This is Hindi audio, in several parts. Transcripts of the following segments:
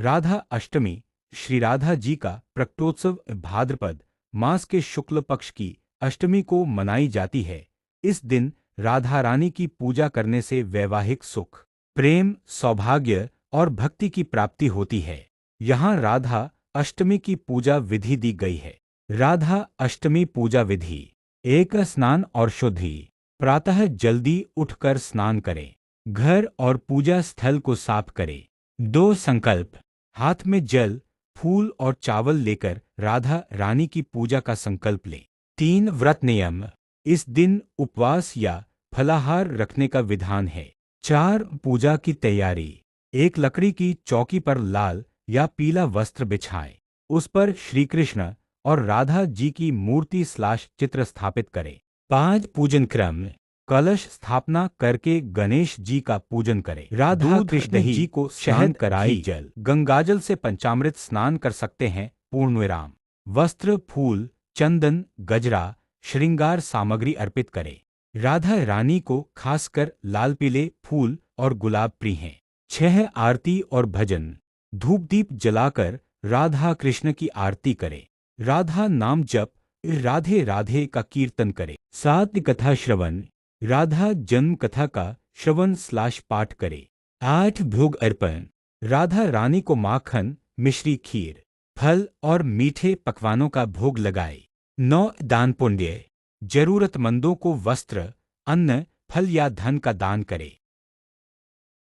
राधा अष्टमी श्री राधा जी का प्रकटोत्सव भाद्रपद मास के शुक्ल पक्ष की अष्टमी को मनाई जाती है। इस दिन राधा रानी की पूजा करने से वैवाहिक सुख, प्रेम, सौभाग्य और भक्ति की प्राप्ति होती है। यहाँ राधा अष्टमी की पूजा विधि दी गई है। राधा अष्टमी पूजा विधि: एक, स्नान और शुद्धि। प्रातः जल्दी उठकर स्नान करें। घर और पूजा स्थल को साफ करें। 2, संकल्प: हाथ में जल, फूल और चावल लेकर राधा रानी की पूजा का संकल्प लें। 3, व्रत नियम: इस दिन उपवास या फलाहार रखने का विधान है। 4, पूजा की तैयारी: एक लकड़ी की चौकी पर लाल या पीला वस्त्र बिछाएं। उस पर श्री कृष्ण और राधा जी की मूर्ति / चित्र स्थापित करें। 5, पूजन क्रम: कलश स्थापना करके गणेश जी का पूजन करें। राधा कृष्ण जी को शहद, कराई जल, गंगाजल से पंचामृत स्नान कर सकते हैं। पूर्णविराम। वस्त्र, फूल, चंदन, गजरा, श्रृंगार सामग्री अर्पित करें। राधा रानी को खासकर लाल पीले फूल और गुलाब प्रिय हैं। 6, आरती और भजन: धूप दीप जलाकर राधा कृष्ण की आरती करें। राधा नाम जप, राधे राधे का कीर्तन करें। 7, कथा श्रवण: राधा जन्म कथा का श्रवण / पाठ करें। 8, भोग अर्पण: राधा रानी को माखन, मिश्री, खीर, फल और मीठे पकवानों का भोग लगाए। 9, दान पुण्य: जरूरतमंदों को वस्त्र, अन्न, फल या धन का दान करें।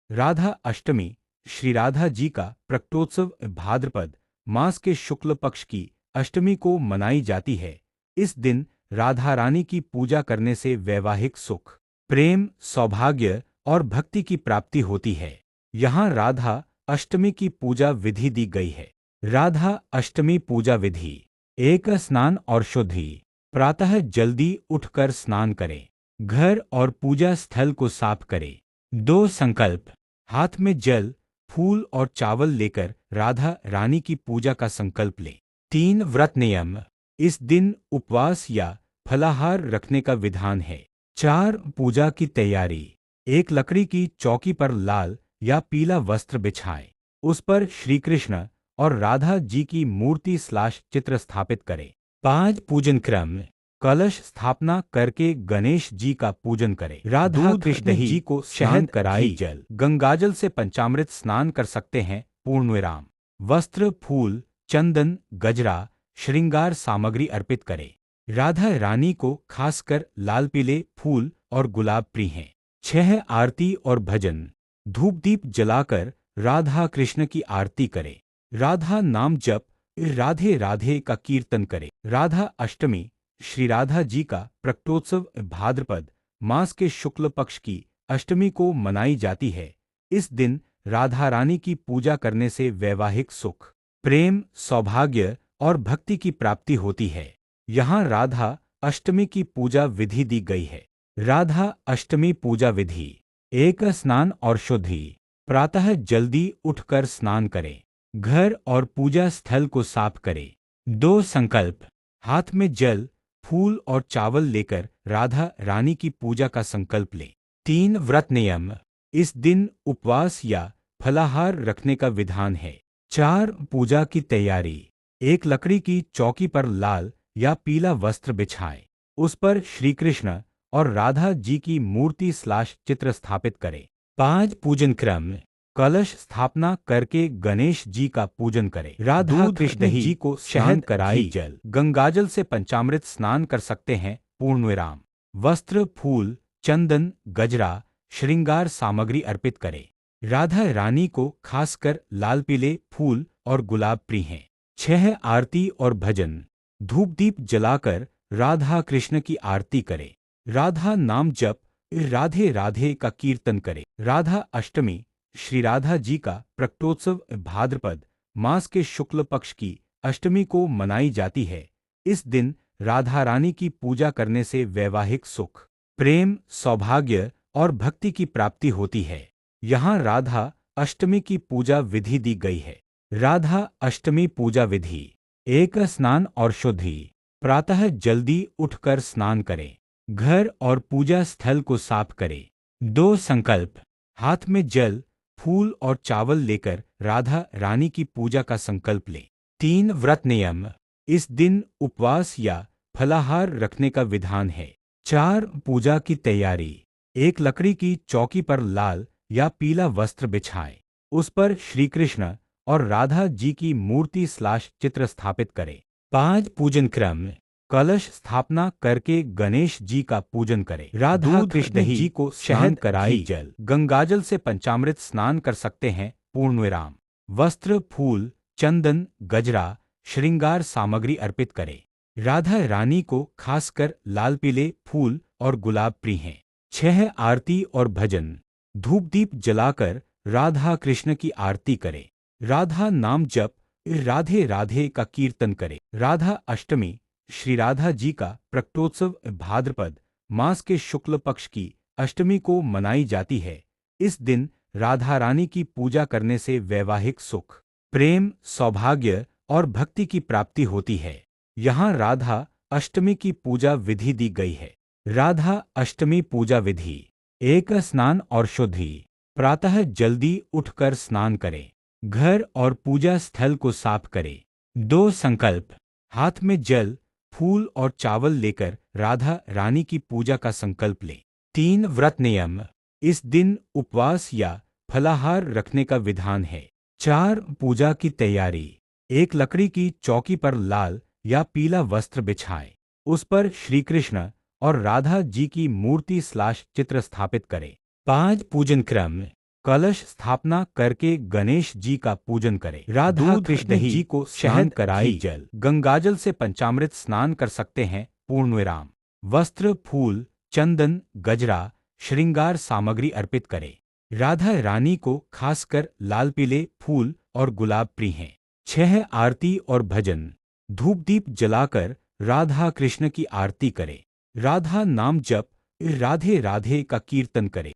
राधा अष्टमी श्री राधा जी का प्रकटोत्सव भाद्रपद मास के शुक्ल पक्ष की अष्टमी को मनाई जाती है। इस दिन राधा रानी की पूजा करने से वैवाहिक सुख, प्रेम, सौभाग्य और भक्ति की प्राप्ति होती है। यहाँ राधा अष्टमी की पूजा विधि दी गई है। राधा अष्टमी पूजा विधि: 1, स्नान और शुद्धि। प्रातः जल्दी उठकर स्नान करें। घर और पूजा स्थल को साफ करें। 2, संकल्प: हाथ में जल, फूल और चावल लेकर राधा रानी की पूजा का संकल्प लें। 3, व्रत नियम: इस दिन उपवास या फलाहार रखने का विधान है। 4, पूजा की तैयारी: एक लकड़ी की चौकी पर लाल या पीला वस्त्र बिछाएं। उस पर श्री कृष्ण और राधा जी की मूर्ति / चित्र स्थापित करें। 5, पूजन क्रम: कलश स्थापना करके गणेश जी का पूजन करें। राधा कृष्ण जी को शहद, कराई जल, गंगाजल से पंचामृत स्नान कर सकते हैं। पूर्णविराम। वस्त्र, फूल, चंदन, गजरा, श्रृंगार सामग्री अर्पित करें। राधा रानी को खासकर लाल पीले फूल और गुलाब प्रिय हैं। 6, आरती और भजन: धूप दीप जलाकर राधा कृष्ण की आरती करें। राधा नाम जप, राधे राधे का कीर्तन करें। राधा अष्टमी श्री राधा जी का प्रकटोत्सव भाद्रपद मास के शुक्ल पक्ष की अष्टमी को मनाई जाती है। इस दिन राधा रानी की पूजा करने से वैवाहिक सुख, प्रेम, सौभाग्य और भक्ति की प्राप्ति होती है। यहाँ राधा अष्टमी की पूजा विधि दी गई है। राधा अष्टमी पूजा विधि: 1, स्नान और शुद्धि। प्रातः जल्दी उठकर स्नान करें। घर और पूजा स्थल को साफ करें। 2, संकल्प: हाथ में जल, फूल और चावल लेकर राधा रानी की पूजा का संकल्प लें। 3, व्रत नियम: इस दिन उपवास या फलाहार रखने का विधान है। 4, पूजा की तैयारी: एक लकड़ी की चौकी पर लाल या पीला वस्त्र बिछाएं। उस पर श्री कृष्ण और राधा जी की मूर्ति / चित्र स्थापित करें। 5, पूजन क्रम: कलश स्थापना करके गणेश जी का पूजन करें। राधा कृष्ण जी को शहद, कराई जल, गंगाजल से पंचामृत स्नान कर सकते हैं। पूर्णविराम। वस्त्र, फूल, चंदन, गजरा, श्रृंगार सामग्री अर्पित करें। राधा रानी को खासकर लाल पीले फूल और गुलाब प्रिय हैं। 6, आरती और भजन: धूप दीप जलाकर राधा कृष्ण की आरती करें। राधा नाम जप, राधे राधे का कीर्तन करें। राधा अष्टमी श्री राधा जी का प्रकटोत्सव भाद्रपद मास के शुक्ल पक्ष की अष्टमी को मनाई जाती है। इस दिन राधा रानी की पूजा करने से वैवाहिक सुख, प्रेम, सौभाग्य और भक्ति की प्राप्ति होती है। यहाँ राधा अष्टमी की पूजा विधि दी गई है। राधा अष्टमी पूजा विधि: 1, स्नान और शुद्धि। प्रातः जल्दी उठकर स्नान करें। घर और पूजा स्थल को साफ करें। 2, संकल्प: हाथ में जल, फूल और चावल लेकर राधा रानी की पूजा का संकल्प लें। 3 व्रत नियम। इस दिन उपवास या फलाहार रखने का विधान है। 4 पूजा की तैयारी। एक लकड़ी की चौकी पर लाल या पीला वस्त्र बिछाएं। उस पर श्री कृष्ण और राधा जी की मूर्ति / चित्र स्थापित करें। 5 पूजन क्रम। कलश स्थापना करके गणेश जी का पूजन करें। राधा कृष्ण जी को शहद कराई जल गंगाजल से पंचामृत स्नान कर सकते हैं। पूर्ण विराम। वस्त्र, फूल, चंदन, गजरा, श्रृंगार सामग्री अर्पित करें। राधा रानी को खासकर लाल पीले फूल और गुलाब प्रिय हैं। 6 आरती और भजन। धूप दीप जलाकर राधा कृष्ण की आरती करें। राधा नाम जप, राधे राधे का कीर्तन करें। राधा अष्टमी, श्री राधा जी का प्रकटोत्सव भाद्रपद मास के शुक्ल पक्ष की अष्टमी को मनाई जाती है। इस दिन राधा रानी की पूजा करने से वैवाहिक सुख, प्रेम, सौभाग्य और भक्ति की प्राप्ति होती है। यहाँ राधा अष्टमी की पूजा विधि दी गई है। राधा अष्टमी पूजा विधि। 1 स्नान और शुद्धि। प्रातः जल्दी उठकर स्नान करें। घर और पूजा स्थल को साफ करें। 2 संकल्प। हाथ में जल, फूल और चावल लेकर राधा रानी की पूजा का संकल्प लें। 3 व्रत नियम। इस दिन उपवास या फलाहार रखने का विधान है। 4 पूजा की तैयारी। एक लकड़ी की चौकी पर लाल या पीला वस्त्र बिछाएं। उस पर श्री कृष्ण और राधा जी की मूर्ति / चित्र स्थापित करें। 5 पूजन क्रम। कलश स्थापना करके गणेश जी का पूजन करें। राधा कृष्ण जी को शहद कराई जल गंगाजल से पंचामृत स्नान कर सकते हैं। पूर्ण विराम। वस्त्र, फूल, चंदन, गजरा, श्रृंगार सामग्री अर्पित करें। राधा रानी को खासकर लाल पीले फूल और गुलाब प्रिय हैं। 6 आरती और भजन। धूप दीप जलाकर राधा कृष्ण की आरती करें। राधा नाम जप, राधे राधे का कीर्तन करें।